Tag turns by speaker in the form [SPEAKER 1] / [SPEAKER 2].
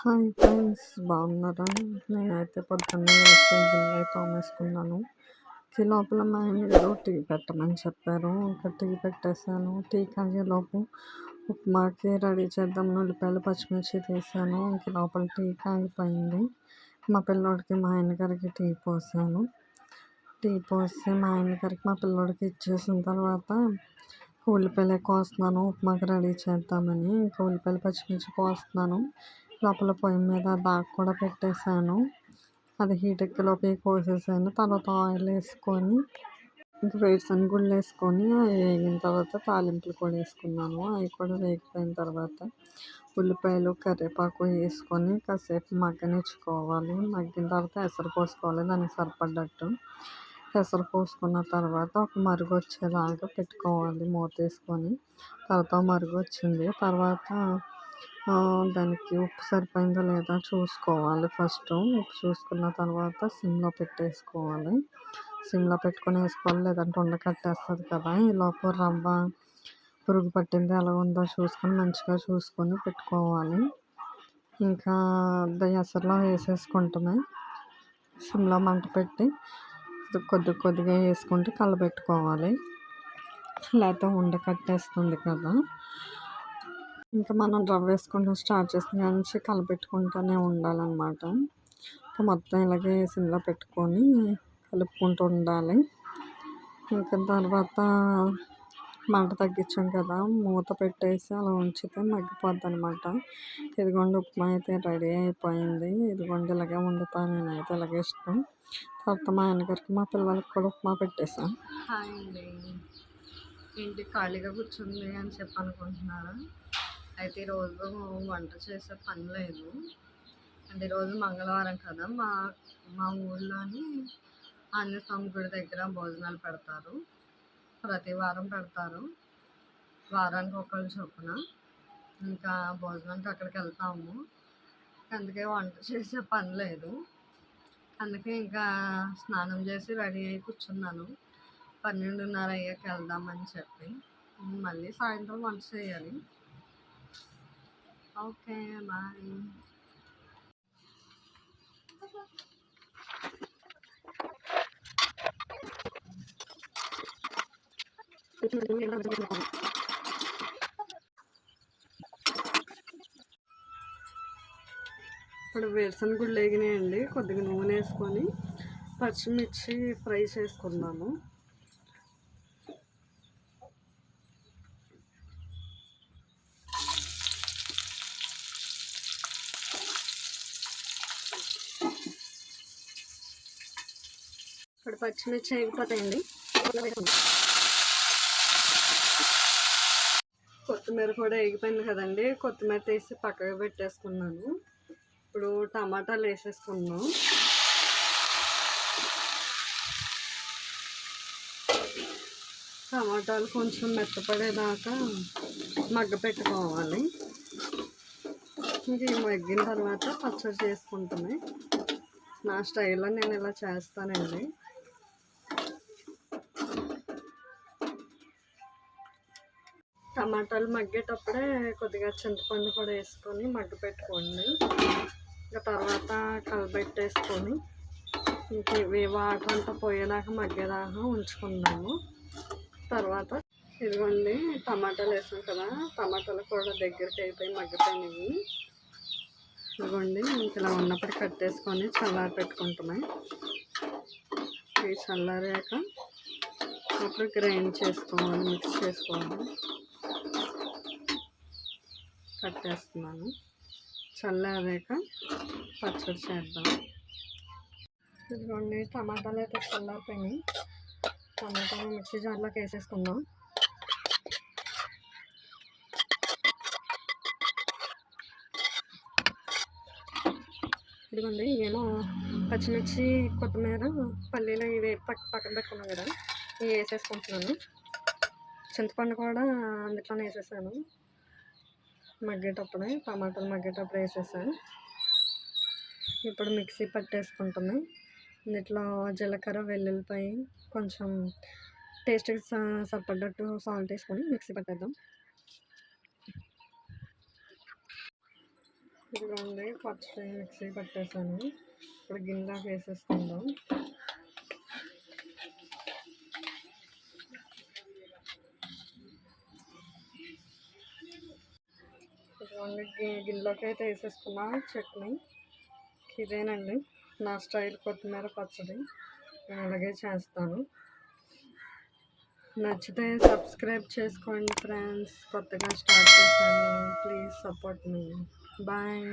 [SPEAKER 1] Hi friends, బాగున్నారా? నేనైతే పొద్దున్నే లేచి గిన్నె తోమేసుకున్నాను. లోపల మా ఆయన ఏదో టీ పెట్టమని చెప్పారు. ఇంకా టీ పెట్టేశాను. టీ కాగేలోపు ఉప్మాకి రెడీ చేద్దామని ఉల్లిపాయలు పచ్చిమిర్చి తీసాను. ఇంక లోపల టీ కాగిపోయింది. మా పిల్లోడికి మా ఆయన గారికి టీ పోసాను. టీ పోసి మా ఆయన గారికి మా పిల్లోడికి ఇచ్చేసిన తర్వాత ఉల్లిపాయలు కోస్తున్నాను. ఉప్మాకి రెడీ చేద్దామని ఇంకా ఉల్లిపాయలు పచ్చిమిర్చి కోస్తున్నాను. లోపల పొయ్యి మీద దాకా కూడా పెట్టేశాను. అది హీట్ ఎక్కేలోపు కోసేసాను. తర్వాత ఆయిల్ వేసుకొని ఇంకా వేరుశనగుళ్ళు వేసుకొని అవి వేగిన తర్వాత తాలింపులు కూడా వేసుకున్నాను. అవి కూడా వేగిపోయిన తర్వాత ఉల్లిపాయలు కరివేపాకు వేసుకొని కాసేపు మగ్గనిచ్చుకోవాలి. మగ్గిన తర్వాత ఎసరు పోసుకోవాలి దానికి సరిపడ్డట్టు. ఎసరు పోసుకున్న తర్వాత ఒక మరుగు వచ్చేలాగా పెట్టుకోవాలి మూత వేసుకొని. తర్వాత మరుగు వచ్చింది. తర్వాత దానికి ఉప్పు సరిపోయిందో లేదా చూసుకోవాలి. ఫస్ట్ ఉప్పు చూసుకున్న తర్వాత సిమ్లో పెట్టేసుకోవాలి. సిమ్లో పెట్టుకొని వేసుకోవాలి, లేదంటే ఉండకట్టేస్తుంది కదా. ఈలోపు రవ్వ పురుగు పట్టింది ఎలా ఉందో చూసుకొని మంచిగా చూసుకొని పెట్టుకోవాలి. ఇంకా ఎసరులో వేసేసుకుంటామే. సిమ్లో మంట పెట్టి కొద్దిగా వేసుకుంటే కలబెట్టుకోవాలి, లేకపోతే ఉండకట్టేస్తుంది కదా. ఇంకా మనం రవ్వ వేసుకుంటాం స్టార్ట్ చేసిన కాడ నుంచి కలపెట్టుకుంటూనే ఉండాలన్నమాట. ఇంకా మొత్తం ఇలాగే సిమ్లో పెట్టుకొని కలుపుకుంటూ ఉండాలి. ఇంకా తర్వాత మంట తగ్గించాం కదా, మూత పెట్టేసి అలా ఉంచితే మగ్గిపోద్ది అనమాట. ఇదిగోండి ఉప్మా అయితే రెడీ అయిపోయింది. ఇదిగోండి ఇలాగే వండుతాను నేనైతే, ఇలాగే ఇష్టం. తర్వాత మా ఆయనగారికి మా పిల్లలకి కూడా ఉప్మా పెట్టేసాను. హాయ్ అండి, ఏంటి ఖాళీగా కూర్చుంది అని చెప్పి అనుకుంటున్నారా? అయితే ఈరోజు వంట చేసే పని లేదు. అంటే ఈరోజు మంగళవారం కదా, మా ఊళ్ళోని ఆంజనేయ స్వామి గుడి దగ్గర భోజనాలు పెడతారు. ప్రతి వారం పెడతారు, వారానికి ఒకళ్ళు చొప్పున. ఇంకా భోజనానికి అక్కడికి వెళ్తాము. అందుకే వంట చేసే పని లేదు. అందుకే ఇంకా స్నానం చేసి రెడీ అయి కూర్చున్నాను. 12:30 అయ్యాక వెళ్దామని చెప్పి. మళ్ళీ సాయంత్రం వంట చేయాలి. Okay, bye. ఇప్పుడు వేరుశనగుళ్ళు వేగినాయండి. కొద్దిగా నూనె వేసుకొని పచ్చిమిర్చి ఫ్రై చేసుకున్నాము. ఇప్పుడు పచ్చిమిర్చి వేగిపోతాయండి. కొత్తిమీర కూడా వేగిపోయింది కదండి. కొత్తిమీర తీసి పక్కకు పెట్టేసుకున్నాను. ఇప్పుడు టమాటాలు వేసేసుకున్నాం. టమాటాలు కొంచెం మెత్తపడేదాకా మగ్గ పెట్టుకోవాలి. ఇంక మగ్గిన తర్వాత పచ్చడి చేసుకుంటామే. నా స్టైల్లో నేను ఇలా చేస్తానండి. టమాటాలు మగ్గేటప్పుడే కొద్దిగా చింతపండు కూడా వేసుకొని మగ్గి పెట్టుకోండి. ఇంకా తర్వాత కలబెట్టేసుకొని ఇంక ఇవి వాటర్ అంతా పోయేదాకా మగ్గేదాకా ఉంచుకున్నాము. తర్వాత ఇదిగోండి టమాటాలు వేసాం కదా, టమాటాలు కూడా దగ్గరికి అయిపోయి మగ్గిపోయినాయి. ఇదిగోండి ఇంక ఇలా ఉన్నప్పుడు కట్టేసుకొని చల్లారి పెట్టుకుంటున్నాయి. ఇవి చల్లారాక అప్పుడు గ్రైండ్ చేసుకోవాలి, మిక్స్ చేసుకోవాలి. కట్టేస్తున్నాను. చల్లారాక పచ్చడి చేద్దాం. ఇదిగోండి టమాటాలు అయితే చల్లారిపోయినాయి. టమాటాలు మిక్సీ జార్లోకి వేసేసుకుందాం. ఇదిగోండి ఏమో పచ్చిమిర్చి, కొత్తిమీర, పల్లీలు ఇవి పక్కన పెట్టుకున్నాం కదా, ఇవి వేసేసుకుంటున్నాను. చింతపండు కూడా అందులోనే వేసేసాను. మగ్గేటప్పుడే టమాటాలు మగ్గేటప్పుడు వేసేసాను. ఇప్పుడు మిక్సీ పట్టేసుకుంటాము. ఇందులో జీలకర్ర, వెల్లుల్లిపాయ, కొంచెం టేస్ట్కి సరిపడ్డట్టు సాల్ట్ వేసుకొని మిక్సీ పట్టేద్దాం. ఇదిగోండి పచ్చడి మిక్సీ పట్టేసాను. ఇప్పుడు గిన్నెలోకి వేసేసుకుందాం. ఇదిగోండి గిన్నెలోకి అయితే వేసేసుకున్నా చట్నీ. ఇదేనండి నా స్టైల్ కొత్తిమీర పచ్చడి. నేను అలాగే చేస్తాను. నచ్చితే సబ్స్క్రైబ్ చేసుకోండి ఫ్రెండ్స్. కొత్తగా స్టార్ట్ చేశాను. Please support me. బాయ్.